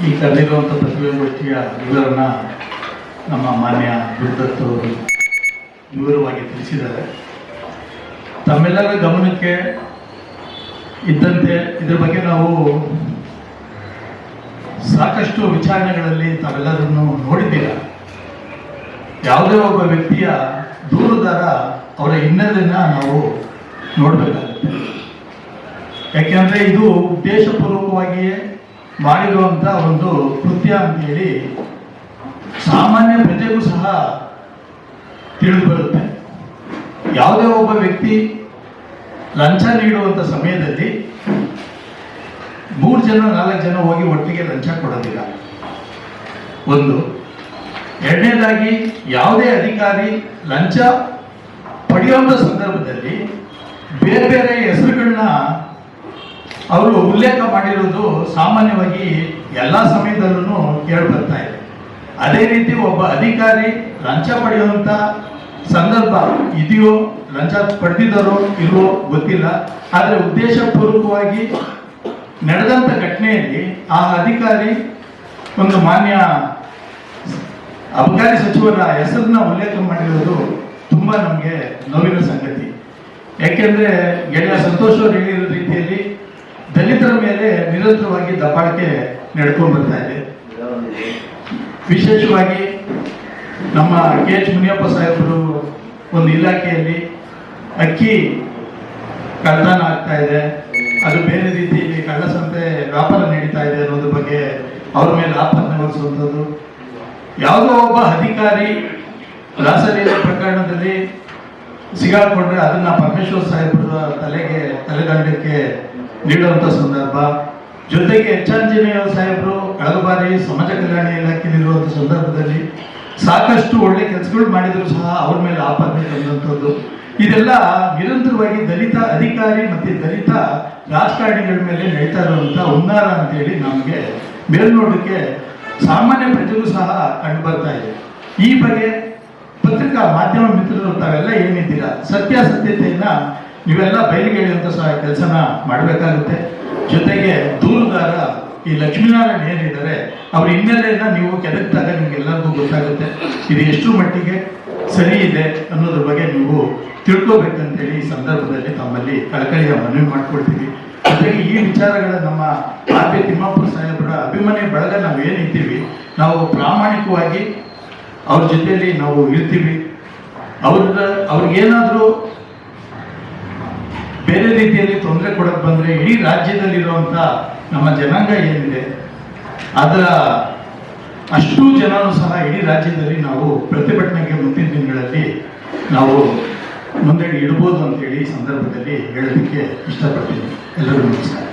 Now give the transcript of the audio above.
ಈ ಕರೆದಿರುವಂಥ ಪತ್ರಿಕಾಗೋಷ್ಠಿಯ ವಿವರನ್ನ ನಮ್ಮ ಮಾನ್ಯ ಗುರುದತ್ತು ವಿವರವಾಗಿ ತಿಳಿಸಿದ್ದಾರೆ. ತಮ್ಮೆಲ್ಲರ ಗಮನಕ್ಕೆ ಇದ್ದಂತೆ ಇದರ ಬಗ್ಗೆ ನಾವು ಸಾಕಷ್ಟು ವಿಚಾರಣೆಗಳಲ್ಲಿ ತಾವೆಲ್ಲರನ್ನು ನೋಡಿದ್ದೀರ. ಯಾವುದೇ ಒಬ್ಬ ವ್ಯಕ್ತಿಯ ದೂರುದಾರ ಅವರ ಹಿನ್ನೆಲೆಯನ್ನು ನಾವು ನೋಡಬೇಕಾಗುತ್ತೆ. ಯಾಕೆಂದರೆ ಇದು ಉದ್ದೇಶಪೂರ್ವಕವಾಗಿಯೇ ಮಾಡಿರುವಂಥ ಒಂದು ಕೃತ್ಯ ಅಂತೇಳಿ ಸಾಮಾನ್ಯ ಪ್ರಜೆಗೂ ಸಹ ತಿಳಿದು ಬರುತ್ತೆ. ಯಾವುದೇ ಒಬ್ಬ ವ್ಯಕ್ತಿ ಲಂಚ ನೀಡುವಂಥ ಸಮಯದಲ್ಲಿ 3 ಜನ 4 ಜನ ಹೋಗಿ ಒಟ್ಟಿಗೆ ಲಂಚ ಕೊಡೋದಿಲ್ಲ. ಒಂದು. ಎರಡನೇದಾಗಿ ಯಾವುದೇ ಅಧಿಕಾರಿ ಲಂಚ ಪಡೆಯುವಂಥ ಸಂದರ್ಭದಲ್ಲಿ ಬೇರೆ ಬೇರೆ ಹೆಸರುಗಳನ್ನ ಅವರು ಉಲ್ಲೇಖ ಮಾಡಿರೋದು ಸಾಮಾನ್ಯವಾಗಿ ಎಲ್ಲ ಸಮಯದಲ್ಲೂ ಕೇಳಿಬರ್ತಾ ಇದೆ. ಅದೇ ರೀತಿ ಒಬ್ಬ ಅಧಿಕಾರಿ ಲಂಚ ಪಡೆಯುವಂಥ ಸಂದರ್ಭ ಇದೆಯೋ, ಲಂಚ ಪಡೆದಿದ್ದಾರೋ ಇಲ್ವೋ ಗೊತ್ತಿಲ್ಲ. ಆದರೆ ಉದ್ದೇಶಪೂರ್ವಕವಾಗಿ ನಡೆದಂಥ ಘಟನೆಯಲ್ಲಿ ಆ ಅಧಿಕಾರಿ ಒಂದು ಮಾನ್ಯ ಅಬಕಾರಿ ಸಚಿವರ ಹೆಸರನ್ನ ಉಲ್ಲೇಖ ಮಾಡಿರೋದು ತುಂಬ ನಮಗೆ ನೋವಿನ ಸಂಗತಿ. ಯಾಕೆಂದರೆ ಗೆಳೆಯ ಸಂತೋಷ್ ಅವರು ಹೇಳಿರೋ ರೀತಿಯಲ್ಲಿ ದಲಿತರ ಮೇಲೆ ನಿರಂತರವಾಗಿ ದಬ್ಬಾಳಿಕೆ ನಡ್ಕೊಂಡು ಬರ್ತಾ ಇದೆ. ವಿಶೇಷವಾಗಿ ನಮ್ಮ KH ಮುನಿಯಪ್ಪ ಸಾಹೇಬರು ಒಂದು ಇಲಾಖೆಯಲ್ಲಿ ಅಕ್ಕಿ ಕಳ್ಳತನ ಆಗ್ತಾ ಇದೆ, ಅದು ಬೇರೆ ರೀತಿಯಲ್ಲಿ ಕಳ್ಳಸಂತೆ ವ್ಯಾಪಾರ ನಡೀತಾ ಇದೆ ಅನ್ನೋದ್ರ ಬಗ್ಗೆ ಅವ್ರ ಮೇಲೆ ಆಪಾದನೆ ಹೊರಿಸುವಂಥದ್ದು. ಯಾವುದೋ ಒಬ್ಬ ಅಧಿಕಾರಿ ರಾಸಲೀಲೆ ಪ್ರಕರಣದಲ್ಲಿ ಸಿಗಾಕೊಂಡ್ರೆ ಅದನ್ನ ಪರಮೇಶ್ವರ್ ಸಾಹೇಬರ ತಲೆದಂಡಕ್ಕೆ ನೀಡುವಂಥ ಸಂದರ್ಭ. ಜೊತೆಗೆ ಆಂಜನೇಯ ಸಾಹೇಬರು ಕಳೆದ ಬಾರಿ ಸಮಾಜ ಕಲ್ಯಾಣ ಇಲಾಖೆಯಲ್ಲಿರುವಂಥ ಸಂದರ್ಭದಲ್ಲಿ ಸಾಕಷ್ಟು ಒಳ್ಳೆ ಕೆಲಸಗಳು ಮಾಡಿದ್ರು ಸಹ ಅವ್ರ ಮೇಲೆ ಆಪಾದನೆ ತಂದಂಥದ್ದು. ಇದೆಲ್ಲ ನಿರಂತರವಾಗಿ ದಲಿತ ಅಧಿಕಾರಿ ಮತ್ತು ದಲಿತ ರಾಜಕಾರಣಿಗಳ ಮೇಲೆ ನಡೀತಾ ಇರುವಂಥ ಹುನ್ನಾರ ಅಂತೇಳಿ ನಮಗೆ ಮೇಲ್ನೋಟಕ್ಕೆ ಸಾಮಾನ್ಯ ಪ್ರಜೆಗೂ ಸಹ ಕಂಡು ಬರ್ತಾ ಇದೆ. ಈ ಬಗ್ಗೆ ಪತ್ರಿಕಾ ಮಾಧ್ಯಮ ಮಿತ್ರರು ತಾವೆಲ್ಲ ಏನಿದ್ದೀರಾ, ಸತ್ಯಾಸತ್ಯತೆಯನ್ನ ನೀವೆಲ್ಲ ಬಯಲಿಗೆ ಹೇಳುವಂಥ ಸಹ ಕೆಲಸನ ಮಾಡಬೇಕಾಗುತ್ತೆ. ಜೊತೆಗೆ ದೂರುದಾರ ಈ ಲಕ್ಷ್ಮೀನಾರಾಯಣ ಏನಿದ್ದಾರೆ ಅವ್ರ ಹಿನ್ನೆಲೆಯನ್ನ ನೀವು ಕೆದಕ್ದಾಗ ನಿಮ್ಗೆಲ್ಲರಿಗೂ ಗೊತ್ತಾಗುತ್ತೆ ಇದು ಎಷ್ಟು ಮಟ್ಟಿಗೆ ಸರಿ ಇದೆ ಅನ್ನೋದ್ರ ಬಗ್ಗೆ ನೀವು ತಿಳ್ಕೋಬೇಕಂತೇಳಿ ಈ ಸಂದರ್ಭದಲ್ಲಿ ತಮ್ಮಲ್ಲಿ ಕಳಕಳಿಯ ಮನವಿ ಮಾಡ್ಕೊಳ್ತೀವಿ. ಜೊತೆಗೆ ಈ ವಿಚಾರಗಳ ನಮ್ಮ ಆರ್.ಬಿ. ತಿಮ್ಮಾಪುರ ಸಾಹೇಬರ ಅಭಿಮಾನಿ ಬಳಗ ನಾವು ಏನಿದ್ದೀವಿ, ನಾವು ಪ್ರಾಮಾಣಿಕವಾಗಿ ಅವ್ರ ಜೊತೆಯಲ್ಲಿ ನಾವು ಇರ್ತೀವಿ. ಅವ್ರಿಗೇನಾದರೂ ಬೇರೆ ರೀತಿಯಲ್ಲಿ ತೊಂದರೆ ಕೊಡಕ್ಕೆ ಬಂದರೆ ಇಡೀ ರಾಜ್ಯದಲ್ಲಿರುವಂಥ ನಮ್ಮ ಜನಾಂಗ ಏನಿದೆ ಅದರ ಅಷ್ಟು ಜನರು ಸಹ ಇಡೀ ರಾಜ್ಯದಲ್ಲಿ ನಾವು ಪ್ರತಿಭಟನೆಗೆ ಮುಂದಿನ ದಿನಗಳಲ್ಲಿ ನಾವು ಮುಂದೆ ಇಡ್ಬೋದು ಅಂತೇಳಿ ಈ ಸಂದರ್ಭದಲ್ಲಿ ಹೇಳೋದಕ್ಕೆ ಇಷ್ಟಪಡ್ತೀನಿ. ಎಲ್ಲರಿಗೂ ನಮಸ್ಕಾರ.